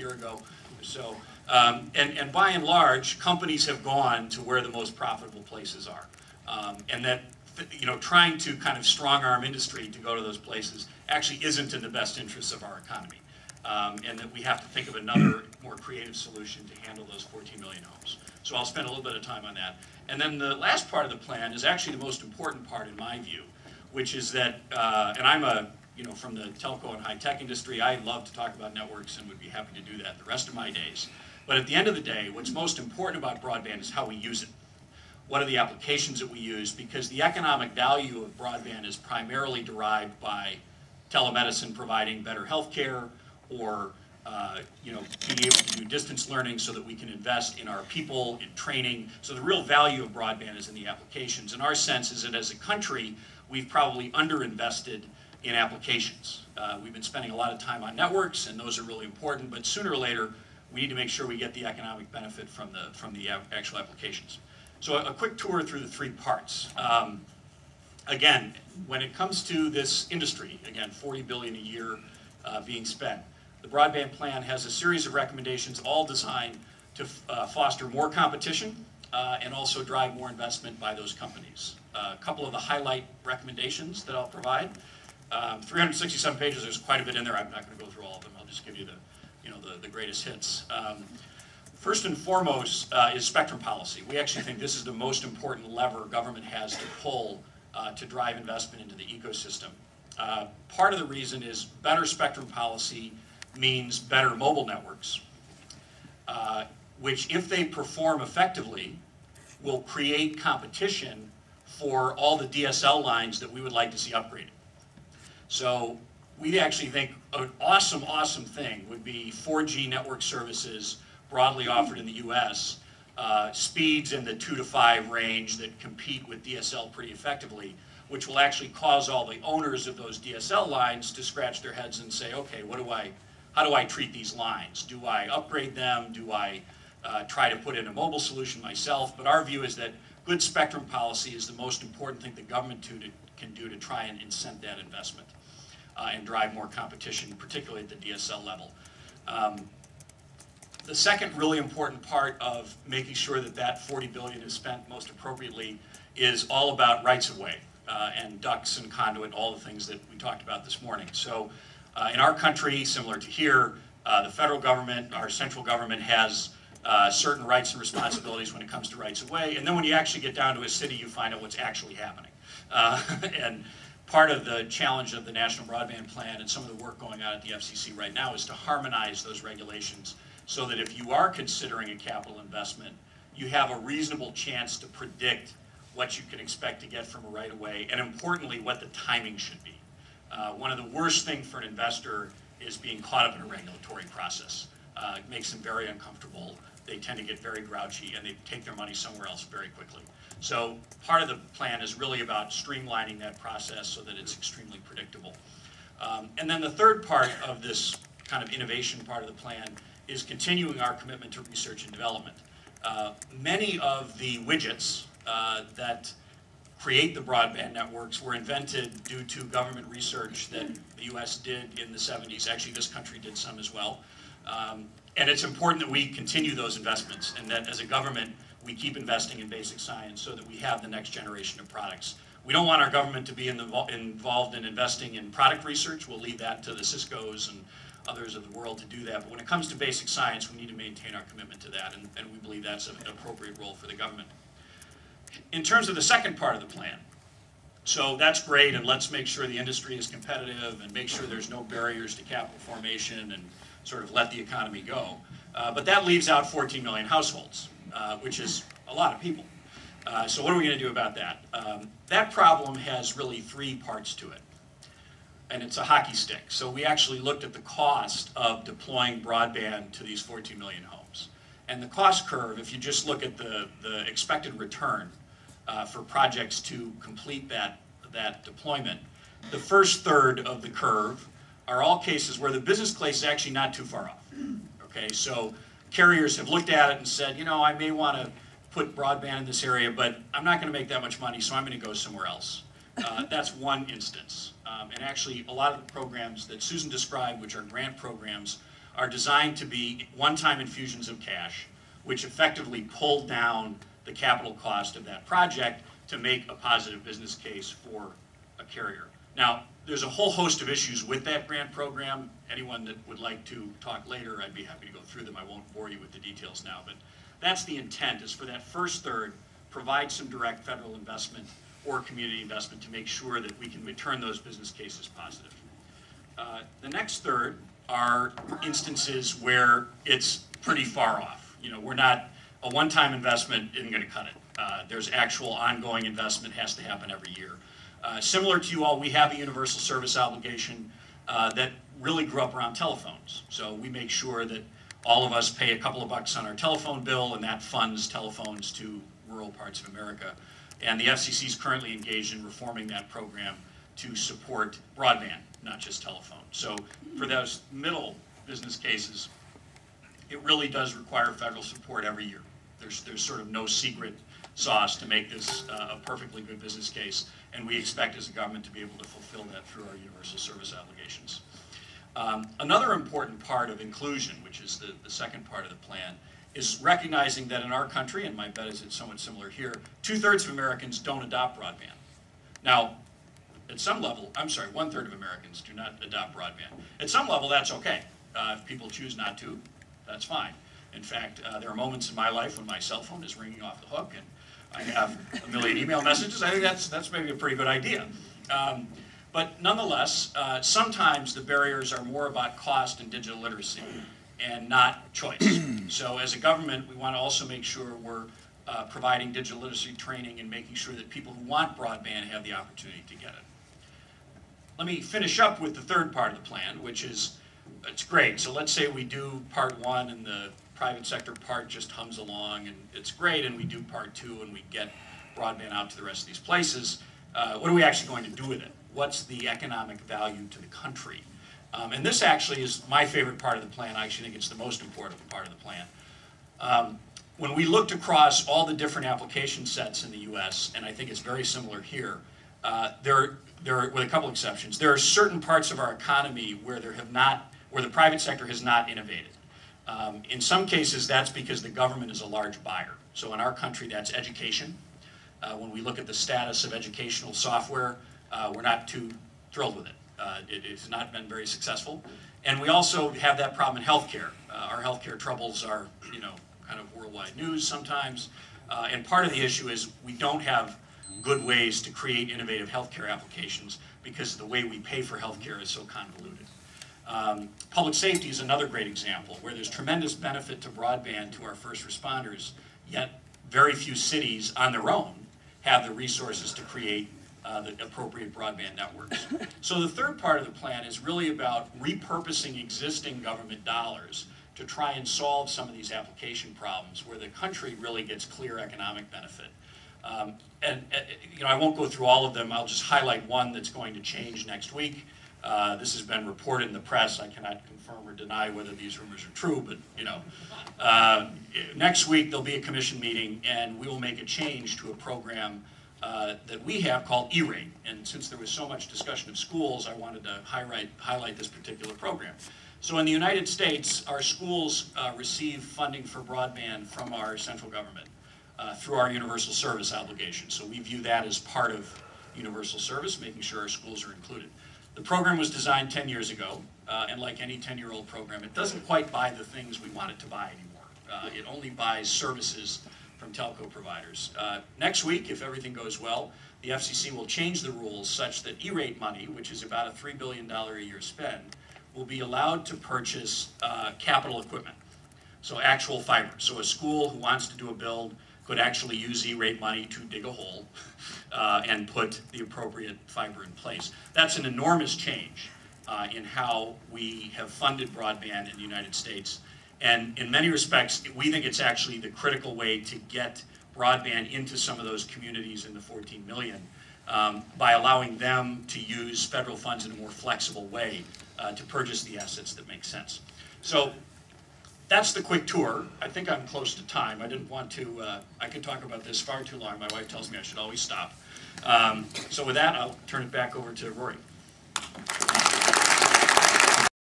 year ago. So, and by and large, companies have gone to where the most profitable places are. And that, you know, trying to kind of strong-arm industry to go to those places actually isn't in the best interests of our economy. And that we have to think of another more creative solution to handle those 14 million homes. So I'll spend a little bit of time on that. And then the last part of the plan is actually the most important part in my view, which is that, and I'm from the telco and high-tech industry, I love to talk about networks and would be happy to do that the rest of my days. But at the end of the day, what's most important about broadband is how we use it. What are the applications that we use? Because the economic value of broadband is primarily derived by telemedicine providing better health care, or being able to do distance learning so that we can invest in our people, in training. So the real value of broadband is in the applications. And our sense is that as a country, we've probably underinvested in applications. We've been spending a lot of time on networks, and those are really important, but sooner or later, we need to make sure we get the economic benefit from the actual applications. So a quick tour through the three parts. Again, when it comes to this industry, again, $40 billion a year being spent, the Broadband Plan has a series of recommendations all designed to foster more competition and also drive more investment by those companies. A couple of the highlight recommendations that I'll provide. 367 pages, there's quite a bit in there. I'm not going to go through all of them. I'll just give you the greatest hits. First and foremost is spectrum policy. We actually think this is the most important lever government has to pull to drive investment into the ecosystem. Part of the reason is better spectrum policy means better mobile networks, which, if they perform effectively, will create competition for all the DSL lines that we would like to see upgraded. So we actually think an awesome thing would be 4G network services broadly offered in the US, speeds in the 2 to 5 range that compete with DSL pretty effectively, which will actually cause all the owners of those DSL lines to scratch their heads and say, okay, how do I treat these lines? Do I upgrade them? Do I try to put in a mobile solution myself? But our view is that good spectrum policy is the most important thing the government can do to try and incent that investment and drive more competition, particularly at the DSL level. The second really important part of making sure that $40 billion is spent most appropriately is all about rights of way and ducts and conduit, all the things that we talked about this morning. So in our country, similar to here, the federal government, our central government, has certain rights and responsibilities when it comes to rights of way. And then when you actually get down to a city, you find out what's actually happening. And part of the challenge of the National Broadband Plan and some of the work going on at the FCC right now is to harmonize those regulations so that if you are considering a capital investment, you have a reasonable chance to predict what you can expect to get from a right-of-way, and importantly, what the timing should be. One of the worst things for an investor is being caught up in a regulatory process. It makes them very uncomfortable. They tend to get very grouchy, and they take their money somewhere else very quickly. So part of the plan is really about streamlining that process so that it's extremely predictable. And then the third part of this kind of innovation part of the plan is continuing our commitment to research and development. Many of the widgets that create the broadband networks were invented due to government research that the US did in the 70s. Actually, this country did some as well. And it's important that we continue those investments, and that as a government, we keep investing in basic science so that we have the next generation of products. We don't want our government to be involved in investing in product research. We'll leave that to the Ciscos and others of the world to do that. But when it comes to basic science, we need to maintain our commitment to that, and we believe that's an appropriate role for the government. In terms of the second part of the plan, so that's great, and let's make sure the industry is competitive and make sure there's no barriers to capital formation and sort of let the economy go. But that leaves out 14 million households, which is a lot of people. So what are we going to do about that? That problem has really three parts to it, and it's a hockey stick. So we actually looked at the cost of deploying broadband to these 14 million homes. And the cost curve, if you just look at the expected return for projects to complete that deployment, the first third of the curve are all cases where the business case is actually not too far off. Okay, so carriers have looked at it and said, you know, I may want to put broadband in this area, but I'm not going to make that much money, so I'm going to go somewhere else. That's one instance. And actually, a lot of the programs that Susan described, which are grant programs, are designed to be one-time infusions of cash, which effectively pull down the capital cost of that project to make a positive business case for a carrier. Now, there's a whole host of issues with that grant program. Anyone that would like to talk later, I'd be happy to go through them. I won't bore you with the details now, but that's the intent, is for that first third, provide some direct federal investment or community investment to make sure that we can return those business cases positive. The next third are instances where it's pretty far off. You know, we're not, a one-time investment isn't going to cut it. There's actual ongoing investment has to happen every year. Similar to you all, we have a universal service obligation that really grew up around telephones. So we make sure that all of us pay a couple of bucks on our telephone bill, and that funds telephones to rural parts of America. And the FCC is currently engaged in reforming that program to support broadband, not just telephone. So for those middle business cases, it really does require federal support every year. There's sort of no secret sauce to make this a perfectly good business case, and we expect as a government to be able to fulfill that through our universal service obligations. Another important part of inclusion, which is the second part of the plan, is recognizing that in our country, and my bet is it's somewhat similar here, 2/3 of Americans don't adopt broadband. Now, at some level, I'm sorry, 1/3 of Americans do not adopt broadband. At some level, that's okay. If people choose not to, that's fine. In fact, there are moments in my life when my cell phone is ringing off the hook and I have a million email messages. I think that's maybe a pretty good idea. But nonetheless, sometimes the barriers are more about cost and digital literacy and not choice. So as a government, we want to also make sure we're providing digital literacy training and making sure that people who want broadband have the opportunity to get it. Let me finish up with the third part of the plan, which is, it's great. So let's say we do part one and the private sector part just hums along and it's great, and we do part two and we get broadband out to the rest of these places. What are we actually going to do with it? What's the economic value to the country? And this actually is my favorite part of the plan. I actually think it's the most important part of the plan. When we looked across all the different application sets in the US, and I think it's very similar here, there are, with a couple exceptions, there are certain parts of our economy where where the private sector has not innovated. In some cases, that's because the government is a large buyer. So in our country, that's education. When we look at the status of educational software, we're not too thrilled with it. It has not been very successful. And we also have that problem in healthcare. Our healthcare troubles are, you know, kind of worldwide news sometimes. And part of the issue is we don't have good ways to create innovative healthcare applications because the way we pay for healthcare is so convoluted. Public safety is another great example where there's tremendous benefit to broadband to our first responders, yet very few cities on their own have the resources to create the appropriate broadband networks. So the third part of the plan is really about repurposing existing government dollars to try and solve some of these application problems where the country really gets clear economic benefit. You know, I won't go through all of them. I'll just highlight one that's going to change next week. This has been reported in the press. I cannot confirm or deny whether these rumors are true, but you know, next week there'll be a commission meeting, and we will make a change to a program that we have called E-rate. And since there was so much discussion of schools, I wanted to highlight this particular program. So in the United States, our schools receive funding for broadband from our central government through our universal service obligation. So we view that as part of universal service, making sure our schools are included. The program was designed 10 years ago, and like any 10-year-old program, it doesn't quite buy the things we want it to buy anymore. It only buys services from telco providers. Next week, if everything goes well, the FCC will change the rules such that E-rate money, which is about a $3 billion a year spend, will be allowed to purchase capital equipment, so actual fiber. So a school who wants to do a build could actually use E-rate money to dig a hole and put the appropriate fiber in place. That's an enormous change in how we have funded broadband in the United States. And in many respects, we think it's actually the critical way to get broadband into some of those communities in the 14 million by allowing them to use federal funds in a more flexible way to purchase the assets that make sense. So that's the quick tour. I think I'm close to time. I didn't want to, I could talk about this far too long. My wife tells me I should always stop. So with that, I'll turn it back over to Rory.